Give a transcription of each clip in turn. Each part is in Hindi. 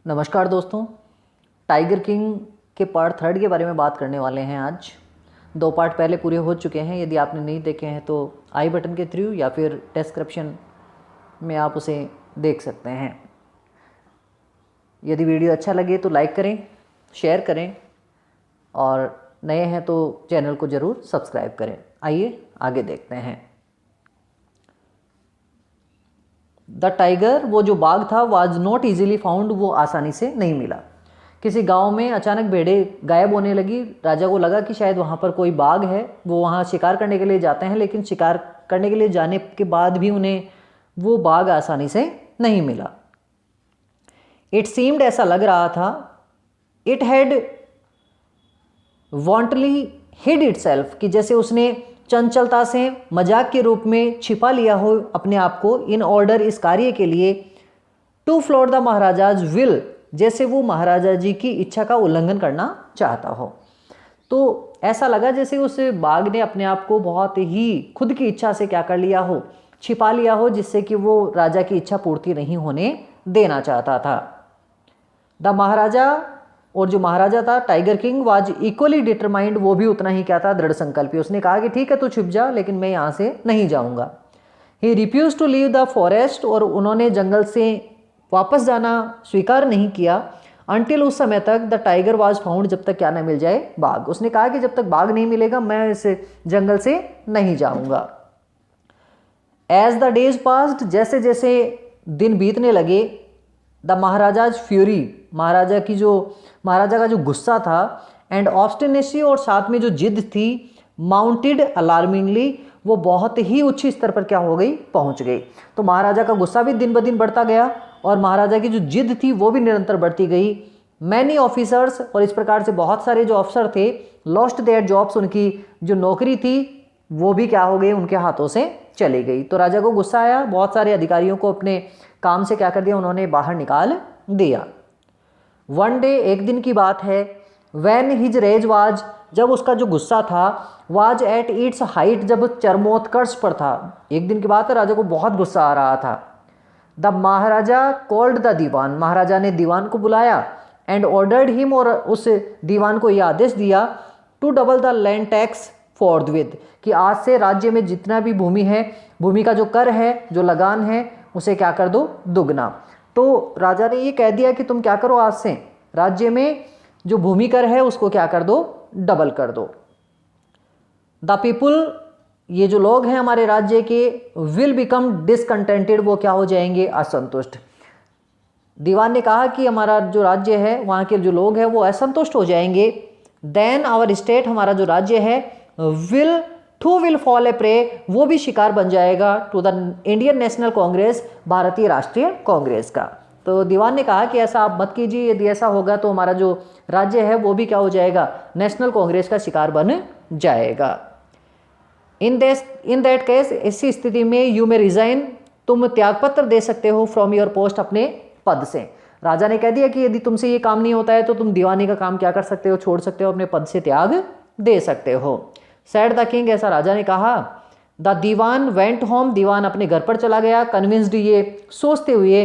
नमस्कार दोस्तों, टाइगर किंग के पार्ट 3 के बारे में बात करने वाले हैं आज। 2 पार्ट पहले पूरे हो चुके हैं। यदि आपने नहीं देखे हैं तो आई बटन के थ्रू या फिर डिस्क्रिप्शन में आप उसे देख सकते हैं। यदि वीडियो अच्छा लगे तो लाइक करें, शेयर करें और नए हैं तो चैनल को ज़रूर सब्सक्राइब करें। आइए आगे देखते हैं। द टाइगर, वो जो बाघ था, वाज नॉट ईजिली फाउंड, वो आसानी से नहीं मिला। किसी गांव में अचानक भेड़ें गायब होने लगी। राजा को लगा कि शायद वहाँ पर कोई बाघ है। वो वहाँ शिकार करने के लिए जाते हैं, लेकिन शिकार करने के लिए जाने के बाद भी उन्हें वो बाघ आसानी से नहीं मिला। इट सीम्ड, ऐसा लग रहा था, इट हैड वॉन्टली हिड इटसेल्फ, कि जैसे उसने चंचलता से मजाक के रूप में छिपा लिया हो अपने आप को, इन ऑर्डर, इस कार्य के लिए, to float the Maharaja's will, जैसे वो महाराजा जी की इच्छा का उल्लंघन करना चाहता हो। तो ऐसा लगा जैसे उस बाघ ने अपने आप को बहुत ही खुद की इच्छा से क्या कर लिया हो, छिपा लिया हो, जिससे कि वो राजा की इच्छा पूर्ति नहीं होने देना चाहता था। द महाराजा, और जो महाराजा था tiger king, was equally determined, वो भी उतना ही क्या था, दृढ़ संकल्पी। उसने कहा कि ठीक है तू छुप जा, लेकिन मैं यहाँ से नहीं जाऊँगा। He refuse to leave the forest, और उन्होंने जंगल से वापस जाना स्वीकार नहीं किया। अनटिल, उस समय तक, द टाइगर वाज फाउंड, जब तक क्या ना मिल जाए बाघ। उसने कहा कि जब तक बाघ नहीं मिलेगा मैं इस जंगल से नहीं जाऊँगा। एज द डेज पास्ड, जैसे जैसे दिन बीतने लगे, द महाराजाज फ्यूरी, महाराजा का जो गुस्सा था, एंड ऑब्स्टिनेसी, और साथ में जो जिद थी, माउंटेड अलार्मिंगली, वो बहुत ही उच्च स्तर पर क्या हो गई, पहुंच गई। तो महाराजा का गुस्सा भी दिन ब दिन बढ़ता गया और महाराजा की जो जिद थी वो भी निरंतर बढ़ती गई। मैनी ऑफिसर्स, और इस प्रकार से बहुत सारे जो अफसर थे, लॉस्ट देयर जॉब्स, उनकी जो नौकरी थी वो भी क्या हो गई, उनके हाथों से चली गई। तो राजा को गुस्सा आया, बहुत सारे अधिकारियों को अपने काम से क्या कर दिया, उन्होंने बाहर निकाल दिया। वन डे, एक दिन की बात है, वैन हिज रेज वाज, जब उसका जो गुस्सा था, वाज एट इट्स हाइट, जब चरमोत्कर्ष पर था। एक दिन की बात है, राजा को बहुत गुस्सा आ रहा था। द महाराजा कॉल्ड द दीवान, महाराजा ने दीवान को बुलाया, एंड ऑर्डर्ड हिम, और उस दीवान को यह आदेश दिया, to double the land tax forthwith, कि आज से राज्य में जितना भी भूमि है, भूमि का जो कर है, जो लगान है, उसे क्या कर दो, दुगना। तो राजा ने ये कह दिया कि तुम क्या करो, आज से राज्य में जो भूमि कर है उसको क्या कर दो, डबल कर दो। द पीपुल, ये जो लोग हैं हमारे राज्य के, विल बिकम डिसकंटेंटेड, वो क्या हो जाएंगे, असंतुष्ट। दीवान ने कहा कि हमारा जो राज्य है, वहाँ के जो लोग हैं वो असंतुष्ट हो जाएंगे। देन आवर स्टेट, हमारा जो राज्य है, विल फॉल ए प्रे, वो भी शिकार बन जाएगा, to the Indian National Congress, Bharatiya Rashtriya Congress का। तो दीवान ने कहा कि ऐसा आप मत कीजिए, यदि ऐसा होगा तो हमारा जो राज्य है वो भी क्या हो जाएगा, नेशनल कांग्रेस का शिकार बन जाएगा। इन दैट केस, ऐसी स्थिति में, यू मे रिजाइन, तुम त्यागपत्र दे सकते हो, फ्रॉम योर पोस्ट, अपने पद से। राजा ने कह दिया कि यदि तुमसे ये काम नहीं होता है तो तुम दीवानी का काम क्या कर सकते हो, छोड़ सकते हो, अपने पद से त्याग दे सकते हो। सैड द किंग, ऐसा राजा ने कहा। द दीवान वेंट होम, दीवान अपने घर पर चला गया, कन्विंस्ड, ये सोचते हुए,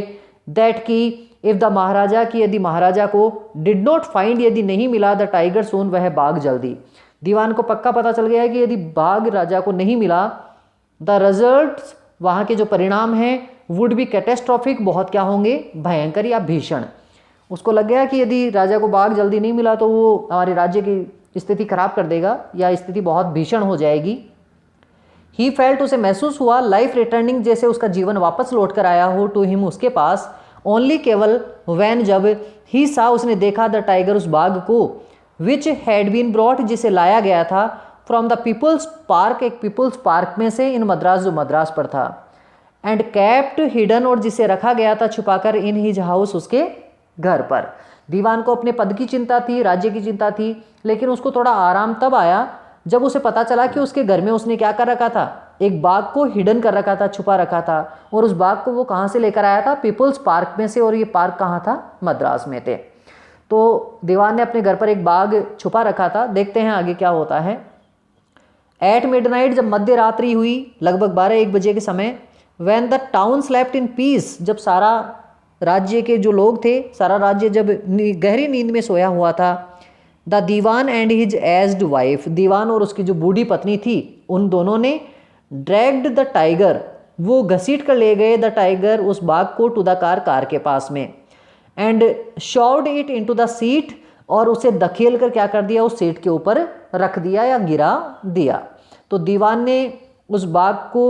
दैट की इफ द महाराजा, की यदि महाराजा को, डिड नॉट फाइंड, यदि नहीं मिला, द टाइगर सून, वह बाघ जल्दी। दीवान को पक्का पता चल गया कि यदि बाघ राजा को नहीं मिला, द रिजल्ट्स, वहाँ के जो परिणाम हैं, वुड बी कैटेस्ट्रॉफिक, बहुत क्या होंगे, भयंकर या भीषण। उसको लग गया कि यदि राजा को बाघ जल्दी नहीं मिला तो वो हमारे राज्य की स्थिति खराब कर देगा, या स्थिति बहुत भीषण हो जाएगी। ही फेल्ट, उसे महसूस हुआ, लाइफ रिटर्निंग, जैसे उसका जीवन वापस लौट कर आया हो, टू हिम, उसके पास, ओनली, केवल, वैन, जब, ही सा, उसने देखा, द टाइगर, उस बाघ को, विच हैड बीन ब्रॉट, जिसे लाया गया था, फ्रॉम द पीपुल्स पार्क, एक पीपुल्स पार्क में से, इन मद्रास, जो मद्रास पर था, एंड कैप्ट हिडन, और जिसे रखा गया था छुपाकर, इन हिज हाउस, उसके घर पर। दीवान को अपने पद की चिंता थी, राज्य की चिंता थी, लेकिन उसको थोड़ा आराम तब आया जब उसे पता चला कि उसके घर में उसने क्या कर रखा था, एक बाघ को हिडन कर रखा था, छुपा रखा था। और उस बाघ को वो कहाँ से लेकर आया था, पीपुल्स पार्क में से, और ये पार्क कहाँ था, मद्रास में थे। तो दीवान ने अपने घर पर एक बाघ छुपा रखा था। देखते हैं आगे क्या होता है। एट मिडनाइट, जब मध्य रात्रि हुई, लगभग 12-1 बजे के समय, when the town slept in peace, जब सारा राज्य के जो लोग थे, सारा राज्य जब गहरी नींद में सोया हुआ था, the Dewan and his aged wife, दीवान और उसकी जो बूढ़ी पत्नी थी, उन दोनों ने ड्रैग्ड द टाइगर, वो घसीट कर ले गए द टाइगर, उस बाघ को, टू द कार के पास में, and shoved it into the seat, और उसे धकेल कर क्या कर दिया, उस सीट के ऊपर रख दिया या गिरा दिया। तो दीवान ने उस बाघ को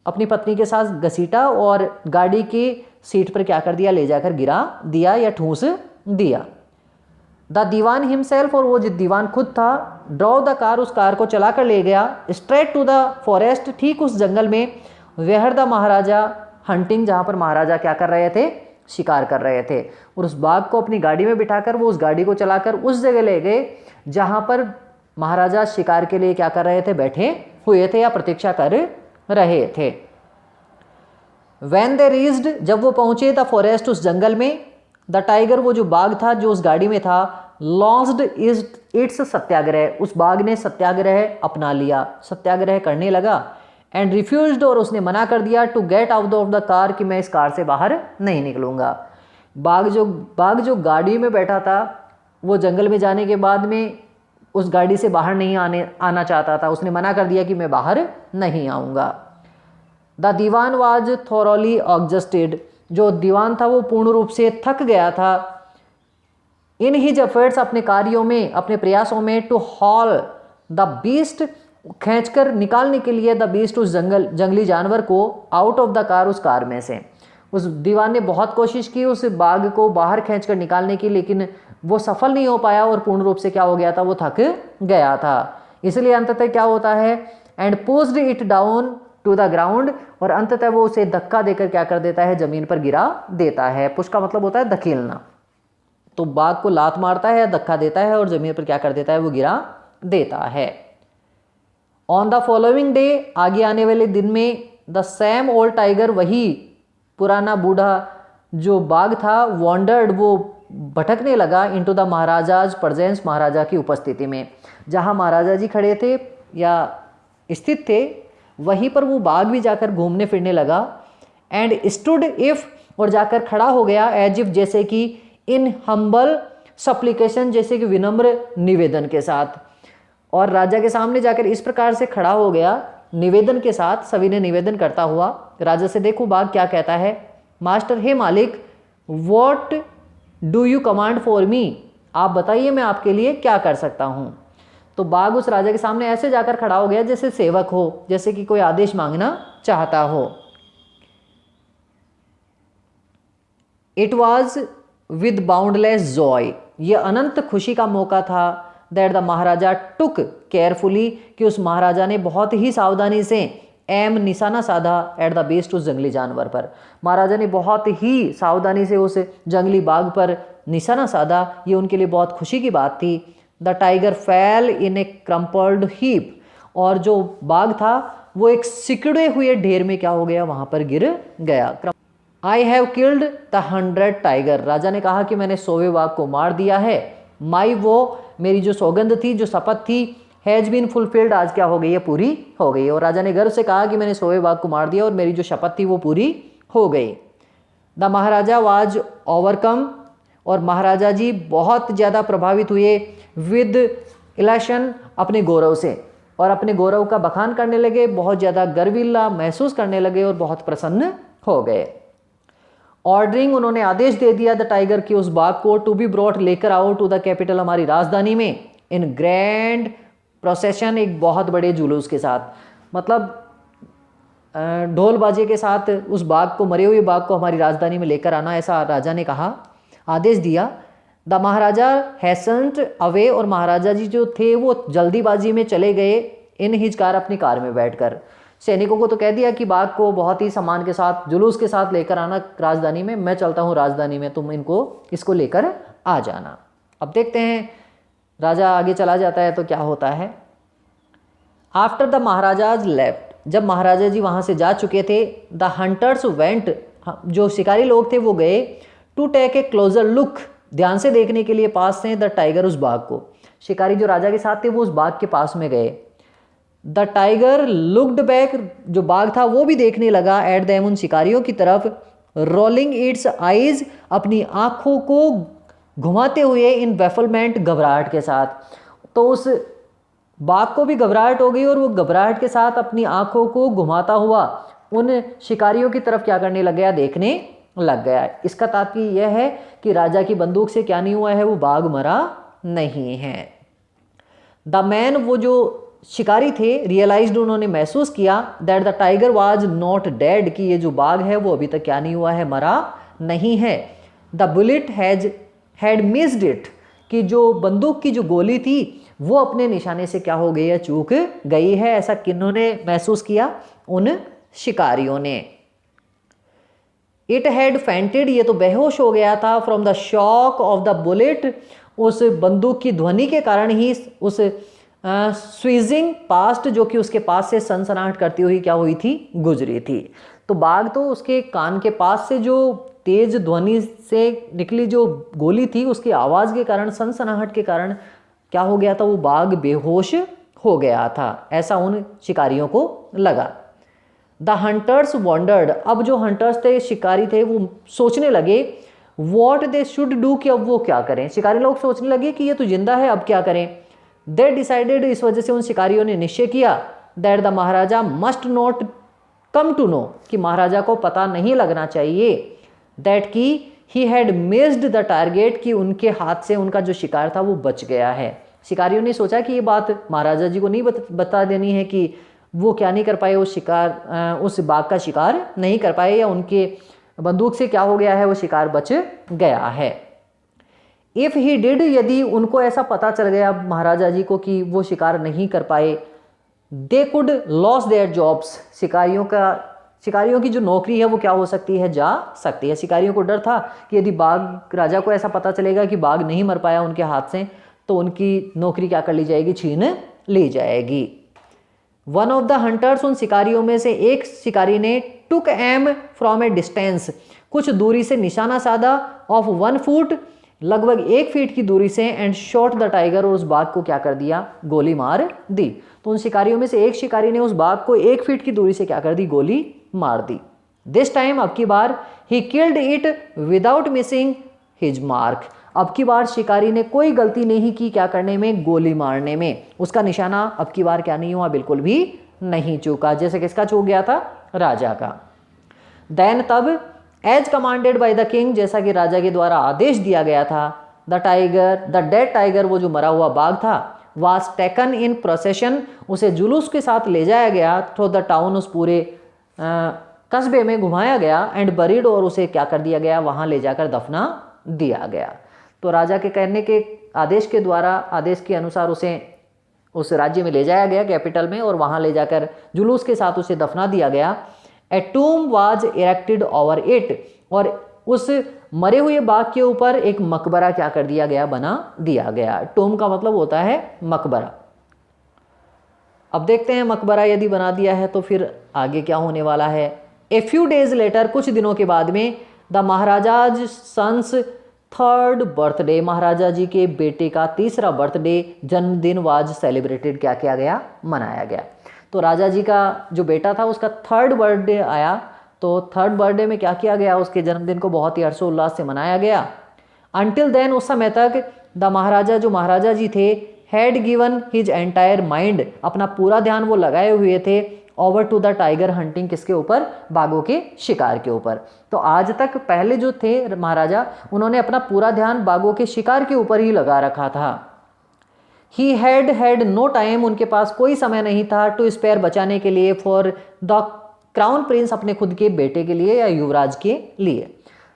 अपनी पत्नी के साथ घसीटा और गाड़ी की सीट पर क्या कर दिया, ले जाकर गिरा दिया या ठूंस दिया। द दीवान हिमसेल्फ, और वो जो दीवान खुद था, ड्रॉ द कार, उस कार को चला कर ले गया स्ट्रेट टू द फॉरेस्ट, ठीक उस जंगल में, वेयर द महाराजा हंटिंग, जहाँ पर महाराजा क्या कर रहे थे, शिकार कर रहे थे। और उस बाघ को अपनी गाड़ी में बिठाकर वो उस गाड़ी को चलाकर उस जगह ले गए जहाँ पर महाराजा शिकार के लिए क्या कर रहे थे, बैठे हुए थे या प्रतीक्षा कर रहे थे। When they reached, जब वो पहुंचे द फॉरेस्ट, उस जंगल में, द टाइगर, वो जो बाघ था जो उस गाड़ी में था, लॉन्च्ड इट्स सत्याग्रह, उस बाघ ने सत्याग्रह अपना लिया, सत्याग्रह करने लगा, एंड रिफ्यूज्ड, और उसने मना कर दिया, to get out of the car, कि मैं इस कार से बाहर नहीं निकलूंगा। बाघ जो गाड़ी में बैठा था, वो जंगल में जाने के बाद में उस गाड़ी से बाहर नहीं आना चाहता था, उसने मना कर दिया कि मैं बाहर नहीं आऊँगा। The dewan was thoroughly exhausted, जो दीवान था वो पूर्ण रूप से थक गया था, इन हिज एफर्ट्स, अपने कार्यों में, अपने प्रयासों में, टू हॉल द बीस्ट, खींचकर निकालने के लिए, द बीस्ट, उस जंगली जानवर को, आउट ऑफ द कार, उस कार में से। उस दीवान ने बहुत कोशिश की उस बाघ को बाहर खींचकर निकालने की, लेकिन वो सफल नहीं हो पाया और पूर्ण रूप से क्या हो गया था, वो थक गया था। इसलिए अंततः क्या होता है, and pushed it down to the ground, और अंततः वो उसे धक्का देकर क्या कर देता है, जमीन पर गिरा देता है। पुश का मतलब होता है धकेलना, तो बाघ को लात मारता है, धक्का देता है और जमीन पर क्या कर देता है, वो गिरा देता है। ऑन द फॉलोइंग डे, आगे आने वाले दिन में, द सेम ओल्ड टाइगर, वही पुराना बूढ़ा जो बाघ था, वॉन्डर्ड, वो भटकने लगा, इनटू द महाराजाज प्रेजेंस, महाराजा की उपस्थिति में, जहाँ महाराजा जी खड़े थे या स्थित थे, वहीं पर वो बाघ भी जाकर घूमने फिरने लगा। एंड स्टूड इफ, और जाकर खड़ा हो गया, एज इफ, जैसे कि, इन हम्बल सप्लिकेशन, जैसे कि विनम्र निवेदन के साथ, और राजा के सामने जाकर इस प्रकार से खड़ा हो गया निवेदन के साथ, सभी ने निवेदन करता हुआ राजा से, देखो बाघ क्या कहता है, मास्टर, हे मालिक, what do you command for me, आप बताइए मैं आपके लिए क्या कर सकता हूँ। तो बाघ उस राजा के सामने ऐसे जाकर खड़ा हो गया जैसे सेवक हो, जैसे कि कोई आदेश मांगना चाहता हो। It was with boundless Joy, ये अनंत खुशी का मौका था, that the Maharaja took carefully, कि उस महाराजा ने बहुत ही सावधानी से एम, निशाना साधा, एट द बेस्ट, उस जंगली जानवर पर। महाराजा ने बहुत ही सावधानी से उस जंगली बाघ पर निशाना साधा, ये उनके लिए बहुत खुशी की बात थी। The tiger fail in A crumpled heap, और जो बाघ था वो एक सिकुड़े हुए ढेर में क्या हो गया, वहाँ पर गिर गया। I have killed the 100 tiger, राजा ने कहा कि मैंने 100वें बाघ को मार दिया है। माई, वो मेरी जो सौगंध थी, जो शपथ थी, हैज़ बीन फुलफिल्ड, आज क्या हो गई है, पूरी हो गई। और राजा ने गर्व से कहा कि मैंने 100वें बाघ को मार दिया और मेरी जो शपथ थी वो पूरी हो गई। द महाराजा वाज ओवरकम, और महाराजा जी बहुत ज़्यादा प्रभावित हुए, विद इलेशन, अपने गौरव से, और अपने गौरव का बखान करने लगे, बहुत ज़्यादा गर्विल्ला महसूस करने लगे और बहुत प्रसन्न हो गए। ऑर्डरिंग, उन्होंने आदेश दे दिया द टाइगर की, उस बाघ को, टू बी ब्रॉट, लेकर आओ, टू द कैपिटल, हमारी राजधानी में, इन ग्रैंड प्रोसेशन, एक बहुत बड़े जुलूस के साथ, मतलब ढोल बाजे के साथ उस बाघ को, मरे हुए बाघ को हमारी राजधानी में लेकर आना, ऐसा राजा ने कहा, आदेश दिया। द महाराजा हैसेंट अवे, और महाराजा जी जो थे वो जल्दीबाजी में चले गए, इन हिज कार, अपनी कार में बैठकर। सैनिकों को तो कह दिया कि बाघ को बहुत ही सम्मान के साथ, जुलूस के साथ लेकर आना राजधानी में, मैं चलता हूँ राजधानी में, तुम इसको लेकर आ जाना। अब देखते हैं राजा आगे चला जाता है तो क्या होता है। आफ्टर द महाराजाज लेफ्ट, जब महाराजा जी वहाँ से जा चुके थे, द हंटर्स वेंट, जो शिकारी लोग थे वो गए, to take a closer look, ध्यान से देखने के लिए पास से, द टाइगर, उस बाघ को। शिकारी जो राजा के साथ थे वो उस बाघ के पास में गए। द टाइगर लुक्ड बैक, जो बाघ था वो भी देखने लगा, एट देम, उन शिकारियों की तरफ, रोलिंग इट्स आईज, अपनी आंखों को घुमाते हुए, इन बैफलमेंट, घबराहट के साथ। तो उस बाघ को भी घबराहट हो गई और वो घबराहट के साथ अपनी आंखों को घुमाता हुआ उन शिकारियों की तरफ क्या करने लग गया, देखने लग गया। इसका तात्पर्य यह है कि राजा की बंदूक से क्या नहीं हुआ है, वो बाघ मरा नहीं है। द मैन, वो जो शिकारी थे, रियलाइज्ड, उन्होंने महसूस किया that the tiger was not dead, कि ये जो बाघ है वो अभी तक क्या नहीं हुआ है, मरा नहीं है। The bullet had missed it, कि जो बंदूक की जो गोली थी वो अपने निशाने से क्या हो गई है, चूक गई है। ऐसा किन्होंने महसूस किया, उन शिकारियों ने। इट हैड फेंटेड, ये तो बेहोश हो गया था, from the shock of the bullet, उस बंदूक की ध्वनि के कारण ही उस स्वीजिंग पास्ट, जो कि उसके पास से सनसनाहट करती हुई क्या हुई थी, गुजरी थी। तो बाघ तो उसके कान के पास से जो तेज ध्वनि से निकली जो गोली थी, उसकी आवाज़ के कारण, सनसनाहट के कारण क्या हो गया था, वो बाघ बेहोश हो गया था, ऐसा उन शिकारियों को लगा। द हंटर्स वॉन्डर्ड, अब जो हंटर्स थे, शिकारी थे, वो सोचने लगे वॉट दे शुड डू, कि अब वो क्या करें। शिकारी लोग सोचने लगे कि ये तो जिंदा है, अब क्या करें। दे डिसाइडेड, इस वजह से उन शिकारियों ने निश्चय किया that the maharaja must not come to know, कि महाराजा को पता नहीं लगना चाहिए, दैट की he had missed the target, कि उनके हाथ से उनका जो शिकार था वो बच गया है। शिकारियों ने सोचा कि ये बात महाराजा जी को नहीं बता देनी है कि वो क्या नहीं कर पाए, उस बाघ का शिकार नहीं कर पाए, या उनके बंदूक से क्या हो गया है, वो शिकार बच गया है। इफ़ ही डिड, यदि उनको ऐसा पता चल गया महाराजा जी को कि वो शिकार नहीं कर पाए, they could loss their jobs, शिकारियों की जो नौकरी है वो क्या हो सकती है, जा सकती है। शिकारियों को डर था कि यदि बाघ, राजा को ऐसा पता चलेगा कि बाघ नहीं मर पाया उनके हाथ से, तो उनकी नौकरी क्या कर ली जाएगी, छीन ली जाएगी। वन ऑफ द हंटर्स, उन शिकारियों में से एक शिकारी ने टुक एम फ्रॉम ए डिस्टेंस, कुछ दूरी से निशाना साधा, ऑफ 1 फुट, लगभग 1 फीट की दूरी से, एंड शॉट द टाइगर, और उस बाघ को क्या कर दिया, गोली मार दी। तो उन शिकारियों में से एक शिकारी ने उस बाघ को 1 फीट की दूरी से क्या कर दी, गोली मार दी। दिस टाइम, अब की बार, he killed it without missing his mark, अब की बार शिकारी ने कोई गलती नहीं की क्या करने में, गोली मारने में। उसका निशाना अब की बार क्या नहीं हुआ, बिल्कुल भी नहीं चूका, जैसे किसका चूक गया था, राजा का। देन, तब, as commanded by the king, जैसा कि राजा के द्वारा आदेश दिया गया था, द डेड टाइगर, वो जो मरा हुआ बाघ था, वाज टेकन इन प्रोसेशन, उसे जुलूस के साथ ले जाया गया, थ्रू द टाउन, उस पूरे कस्बे में घुमाया गया, एंड बरीड, और उसे क्या कर दिया गया, वहां ले जाकर दफना दिया गया। तो राजा के कहने के आदेश के द्वारा, आदेश के अनुसार उसे उस राज्य में ले जाया गया, कैपिटल में, और वहां ले जाकर जुलूस के साथ उसे दफना दिया गया। ए टूम वाज इरेक्टेड ओवर इट, और उस मरे हुए बाघ के ऊपर एक मकबरा क्या कर दिया गया, बना दिया गया। टूम का मतलब होता है मकबरा। अब देखते हैं मकबरा यदि बना दिया है तो फिर आगे क्या होने वाला है। ए फ्यू डेज लेटर, कुछ दिनों के बाद में, the Maharaja's sons 3rd birthday, महाराजा जी के बेटे का 3रा बर्थडे, जन्मदिन, वाज सेलिब्रेटेड, क्या किया गया, मनाया गया। तो राजा जी का जो बेटा था उसका 3rd बर्थडे आया, तो 3rd बर्थडे में क्या किया गया, उसके जन्मदिन को बहुत ही हर्षोल्लास से मनाया गया। अनटिल देन, उस समय तक, द महाराजा, जो महाराजा जी थे, had given his entire mind, अपना पूरा ध्यान वो लगाए हुए थे, over to the tiger hunting, किसके ऊपर, बाघों के शिकार के ऊपर। तो आज तक पहले जो थे महाराजा, उन्होंने अपना पूरा ध्यान बाघों के शिकार के ऊपर ही लगा रखा था। ही हैड नो टाइम, उनके पास कोई समय नहीं था, टू स्पेयर, बचाने के लिए, फॉर द क्राउन प्रिंस, अपने खुद के बेटे के लिए या युवराज के लिए।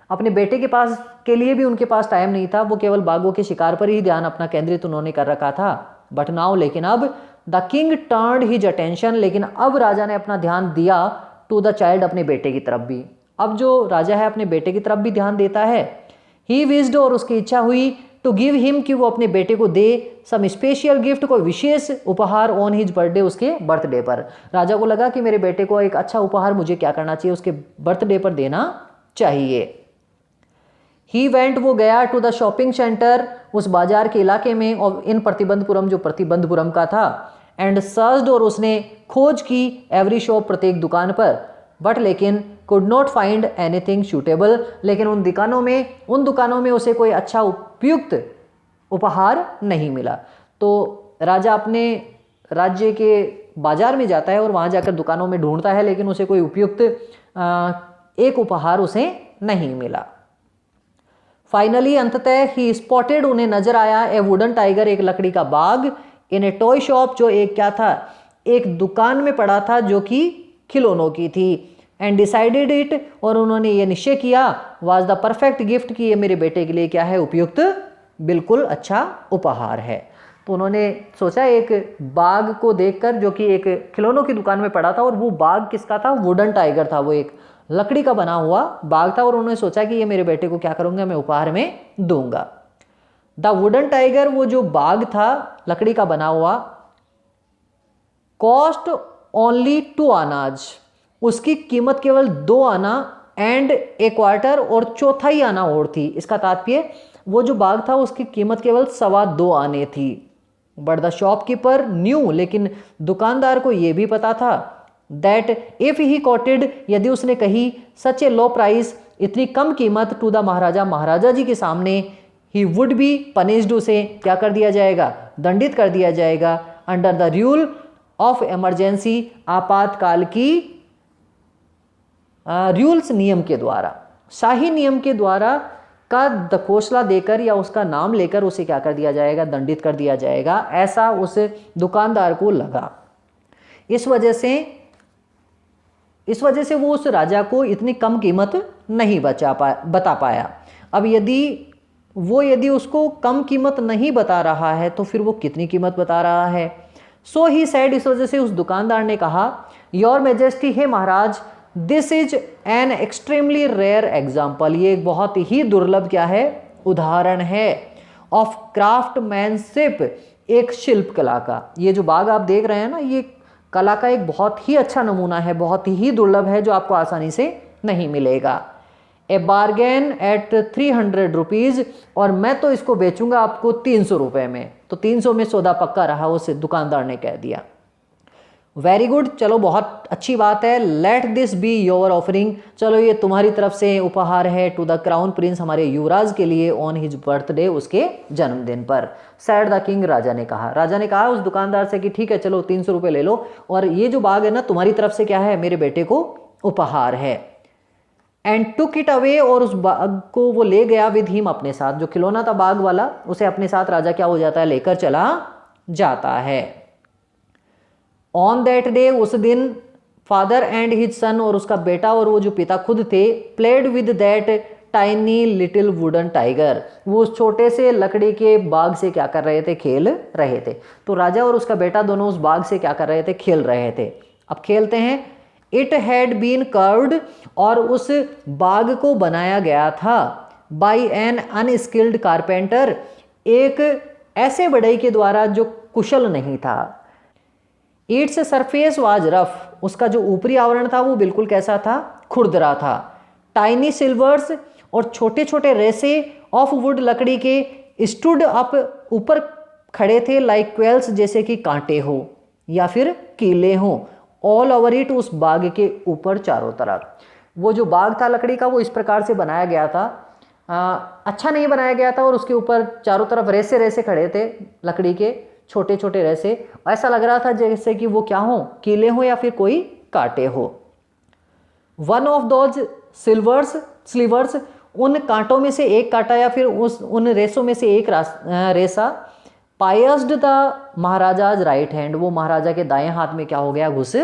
अपने बेटे के पास के लिए भी उनके पास टाइम नहीं था, वो केवल बाघों के शिकार पर ही ध्यान अपना केंद्रित उन्होंने कर रखा था। बट नाउ, लेकिन अब, the king turned his attention, लेकिन अब राजा ने अपना ध्यान दिया, टू द चाइल्ड, अपने बेटे की तरफ भी। अब जो राजा है अपने बेटे की तरफ भी ध्यान देता है। ही विश्ड, और उसकी इच्छा हुई, टू गिव हिम, कि वो अपने बेटे को दे सम स्पेशल गिफ्ट, को विशेष उपहार, ऑन हिज बर्थडे, उसके बर्थडे पर। राजा को लगा कि मेरे बेटे को एक अच्छा उपहार मुझे क्या करना चाहिए, उसके बर्थडे पर देना चाहिए। ही वेंट, वो गया, टू द शॉपिंग सेंटर, उस बाजार के इलाके में, और इन प्रतिबंधपुरम, जो प्रतिबंधपुरम का था, एंड सर्च्ड, और उसने खोज की, एवरी शॉप, प्रत्येक दुकान पर, बट लेकिन could not find anything suitable, लेकिन उन दुकानों में उसे कोई अच्छा उपयुक्त उपहार नहीं मिला। तो राजा अपने राज्य के बाजार में जाता है और वहाँ जाकर दुकानों में ढूंढता है, लेकिन उसे कोई उपयुक्त एक उपहार उसे नहीं मिला। फाइनली अंततः ही स्पॉटेड, उन्हें नजर आया ए वुडन टाइगर, एक लकड़ी का बाग, इन ए टॉय शॉप, जो एक क्या था, एक दुकान में पड़ा था जो कि खिलौनों की थी। एंड डिसाइडेड इट, और उन्होंने ये निश्चय किया, वाज द परफेक्ट गिफ्ट, कि ये मेरे बेटे के लिए क्या है, उपयुक्त बिल्कुल अच्छा उपहार है। तो उन्होंने सोचा एक बाग को देखकर, जो कि एक खिलौनों की दुकान में पड़ा था, और वो बाग किसका था, वुडन टाइगर था, वो एक लकड़ी का बना हुआ बाग था, और उन्होंने सोचा कि ये मेरे बेटे को क्या करूंगा, मैं उपहार में दूंगा। द वुडन टाइगर, वो जो बाग था लकड़ी का बना हुआ, कॉस्ट ओनली 2 आनाज, उसकी कीमत केवल 2 आना एंड ए क्वार्टर, और चौथाई आना और थी। इसका तात्पर्य वो जो बाग था उसकी कीमत केवल 2.25 आने थी। बट द शॉपकीपर न्यू, लेकिन दुकानदार को यह भी पता था, दैट इफ ही कोटेड, यदि उसने कही सच ए लो प्राइस, इतनी कम कीमत, टू द महाराजा, महाराजा जी के सामने, ही वुड बी पनिश्ड, उसे क्या कर दिया जाएगा, दंडित कर दिया जाएगा, under the rule of emergency, आपातकाल की रूल्स, नियम के द्वारा, शाही नियम के द्वारा का दकोसला देकर या उसका नाम लेकर उसे क्या कर दिया जाएगा, दंडित कर दिया जाएगा, ऐसा उस दुकानदार को लगा। इस वजह से वो उस राजा को इतनी कम कीमत नहीं बता पाया। अब यदि उसको कम कीमत नहीं बता रहा है तो फिर वो कितनी कीमत बता रहा है। सो ही सेड, इस वजह से उस दुकानदार ने कहा, योर मैजेस्टी, हे महाराज, this is an extremely rare example, ये एक बहुत ही दुर्लभ क्या है, उदाहरण है, ऑफ क्राफ्टमैनशिप, एक शिल्प कला का। ये जो बाग आप देख रहे हैं ना, ये कला का एक बहुत ही अच्छा नमूना है, बहुत ही दुर्लभ है, जो आपको आसानी से नहीं मिलेगा। ए बार्गेन एट 300 रुपीज़, और मैं तो इसको बेचूंगा आपको 300 रुपये में। तो 300 में सौदा पक्का रहा, उस दुकानदार ने कह दिया। वेरी गुड, चलो बहुत अच्छी बात है, let this be your offering, चलो ये तुम्हारी तरफ से उपहार है, टू द क्राउन प्रिंस, हमारे युवराज के लिए, ऑन हिज बर्थडे, उसके जन्मदिन पर। सैड द किंग, राजा ने कहा उस दुकानदार से कि ठीक है, चलो 300 रुपये ले लो, और ये जो बाग है ना, तुम्हारी तरफ से क्या है, मेरे बेटे को उपहार है। एंड टुक इट अवे, और उस बाग को वो ले गया विद हिम, अपने साथ, जो खिलौना था बाग वाला, उसे अपने साथ राजा क्या हो जाता है, लेकर चला जाता है। ऑन दैट डे, उस दिन, फादर एंड हिज सन, और उसका बेटा और वो जो पिता खुद थे, played with that tiny little wooden tiger, वो उस छोटे से लकड़ी के बाग से क्या कर रहे थे, खेल रहे थे। तो राजा और उसका बेटा दोनों उस बाग से क्या कर रहे थे, खेल रहे थे। अब खेलते हैं। इट हैड बीन कर्व्ड, और उस बाग को बनाया गया था बाई एन अनस्किल्ड कारपेंटर, एक ऐसे बढ़ई के द्वारा जो कुशल नहीं था। इट्स सरफेस वाज रफ, उसका जो ऊपरी आवरण था वो बिल्कुल कैसा था, खुरदरा था। टाइनी सिल्वर्स, और छोटे छोटे रेसे ऑफ वुड, लकड़ी के, स्टूड अप, ऊपर खड़े थे, लाइक क्वेल्स, जैसे कि कांटे हो या फिर कीले हो, ऑल ओवर इट, उस बाग के ऊपर चारों तरफ। वो जो बाग था लकड़ी का, वो इस प्रकार से बनाया गया था, अच्छा नहीं बनाया गया था, और उसके ऊपर चारों तरफ रेसे रेसे खड़े थे, लकड़ी के छोटे छोटे रेसे, ऐसा लग रहा था जैसे कि वो क्या हो, कीले हो या फिर कोई कांटे हो। वन ऑफ दोज स्लीवर्स, उन कांटों में से एक कांटा या फिर उन रेसों में से एक रेसा, पायस्ड द महाराजाज राइट हैंड, वो महाराजा के दाएं हाथ में क्या हो गया, घुस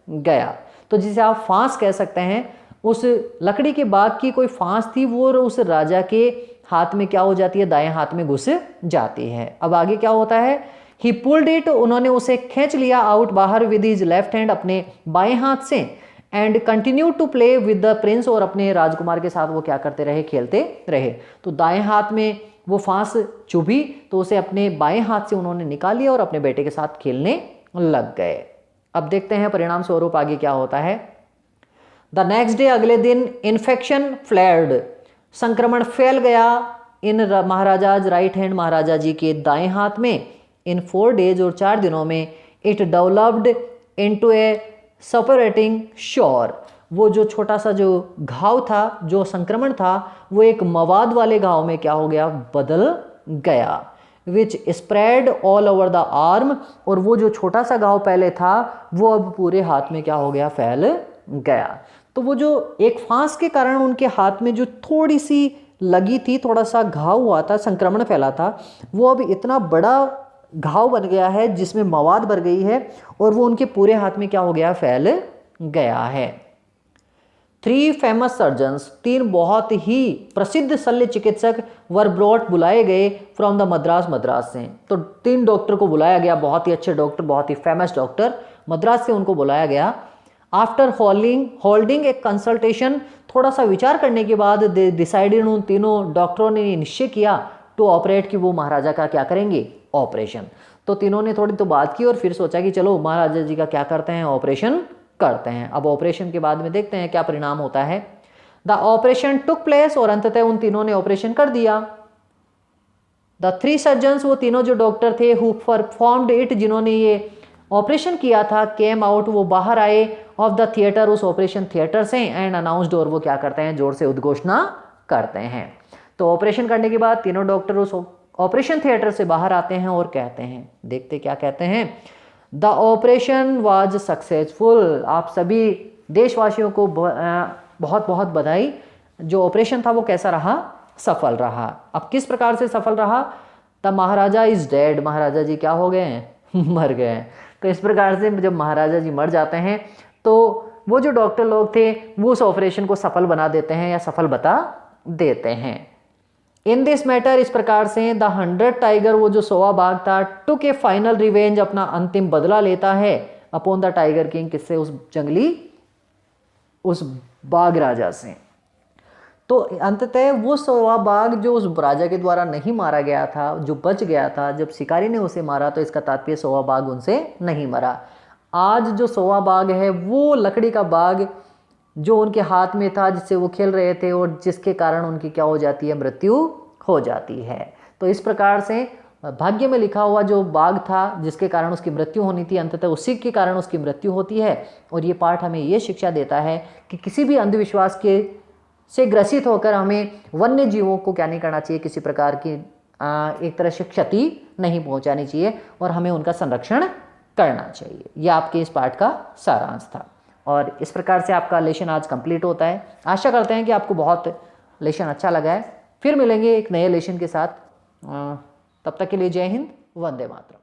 गया। तो जिसे आप फांस कह सकते हैं, उस लकड़ी के बाग की कोई फांस थी, वो उस राजा के हाथ में क्या हो जाती है, दाएं हाथ में घुस जाती है। अब आगे क्या होता है, ही पुल्ड इट, उन्होंने उसे खींच लिया आउट, बाहर, विद हिज लेफ्ट हैंड, अपने बाएं हाथ से, and continue to play with the prince, और अपने राजकुमार के साथ वो क्या करते रहे, खेलते रहे। तो दाएं हाथ में वो फांस चुभी, तो उसे अपने बाएं हाथ से उन्होंने निकाल लिया और अपने बेटे के साथ खेलने लग गए। अब देखते हैं परिणाम स्वरूप आगे क्या होता है। द नेक्स्ट डे, अगले दिन, इन्फेक्शन फ्लेयर्ड, संक्रमण फैल गया इन महाराजाज राइट हैंड, महाराजा जी के दाएं हाथ में। इन 4 डेज, और 4 दिनों में, इट डेवलप्ड इनटू ए सपरेटिंग शोर, वो जो छोटा सा जो घाव था, जो संक्रमण था, वो एक मवाद वाले घाव में क्या हो गया, बदल गया, which spread all over the arm, और वो जो छोटा सा घाव पहले था वो अब पूरे हाथ में क्या हो गया, फैल गया। तो वो जो एक फांस के कारण उनके हाथ में जो थोड़ी सी लगी थी, थोड़ा सा घाव हुआ था, संक्रमण फैला था, वो अब इतना बड़ा घाव बन गया है जिसमें मवाद भर गई है और वो उनके पूरे हाथ में क्या हो गया, फैल गया है। 3 फेमस सर्जन्स, 3 बहुत ही प्रसिद्ध शल्य चिकित्सक वर ब्रॉट, बुलाए गए फ्रॉम द मद्रास से। तो 3 डॉक्टर को बुलाया गया, बहुत ही अच्छे डॉक्टर, बहुत ही फेमस डॉक्टर, मद्रास से उनको बुलाया गया। आफ्टर होल्डिंग ए कंसल्टेशन, थोड़ा सा विचार करने के बाद डिसाइडेड, उन तीनों डॉक्टरों ने निश्चय किया टू ऑपरेट, कि वो महाराजा का क्या करेंगे, ऑपरेशन। तो तीनों ने थोड़ी तो बात की और फिर सोचा कि चलो महाराजा जी का क्या करते हैं, ऑपरेशन करते हैं। अब ऑपरेशन के बाद में देखते हैं क्या परिणाम होता है। द ऑपरेशन टुक प्लेस, और अंततः उन तीनों ने ऑपरेशन कर दिया। द 3 सर्जन्स, वो तीनों जो डॉक्टर थे, हु परफॉर्म्ड इट, जिन्होंने ये ऑपरेशन किया था, केम आउट, वो बाहर आए, ऑफ द थिएटर, उस ऑपरेशन थिएटर से, एंड अनाउंसड, और वो क्या करते हैं, जोर से उद्घोषणा करते हैं। तो ऑपरेशन करने के बाद तीनों डॉक्टर उस ऑपरेशन थिएटर से बाहर आते हैं और कहते हैं, देखते क्या कहते हैं, द ऑपरेशन वाज सक्सेसफुल। आप सभी देशवासियों को बहुत बहुत बधाई। जो ऑपरेशन था वो कैसा रहा, सफल रहा। अब किस प्रकार से सफल रहा, द महाराजा इज डेड, महाराजा जी क्या हो गए हैं, मर गए हैं। तो इस प्रकार से जब महाराजा जी मर जाते हैं तो वो जो डॉक्टर लोग थे वो उस ऑपरेशन को सफल बना देते हैं या सफल बता देते हैं। इन दिस मैटर, इस प्रकार से द 100 टाइगर, वो जो 100वां बाघ था, टुक ए फाइनल रिवेंज, अपना अंतिम बदला लेता है, अपॉन द टाइगर किंग, किससे, उस जंगली, उस बाघ राजा से। तो अंततः वो 100वां बाघ जो उस राजा के द्वारा नहीं मारा गया था, जो बच गया था, जब शिकारी ने उसे मारा, तो इसका तात्पर्य 100वां बाघ उनसे नहीं मरा। आज जो 100वां बाघ है वो लकड़ी का बाघ जो उनके हाथ में था, जिससे वो खेल रहे थे और जिसके कारण उनकी क्या हो जाती है, मृत्यु हो जाती है। तो इस प्रकार से भाग्य में लिखा हुआ जो बाघ था जिसके कारण उसकी मृत्यु होनी थी, अंततः उसी के कारण उसकी मृत्यु होती है। और ये पाठ हमें ये शिक्षा देता है कि किसी भी अंधविश्वास के से ग्रसित होकर हमें वन्य जीवों को क्या नहीं करना चाहिए, किसी प्रकार की एक तरह से क्षति नहीं पहुंचानी चाहिए और हमें उनका संरक्षण करना चाहिए। यह आपके इस पाठ का सारांश था। और इस प्रकार से आपका लेसन आज कंप्लीट होता है। आशा करते हैं कि आपको बहुत लेसन अच्छा लगा है। फिर मिलेंगे एक नए लेसन के साथ। तब तक के लिए जय हिंद, वंदे मातरम।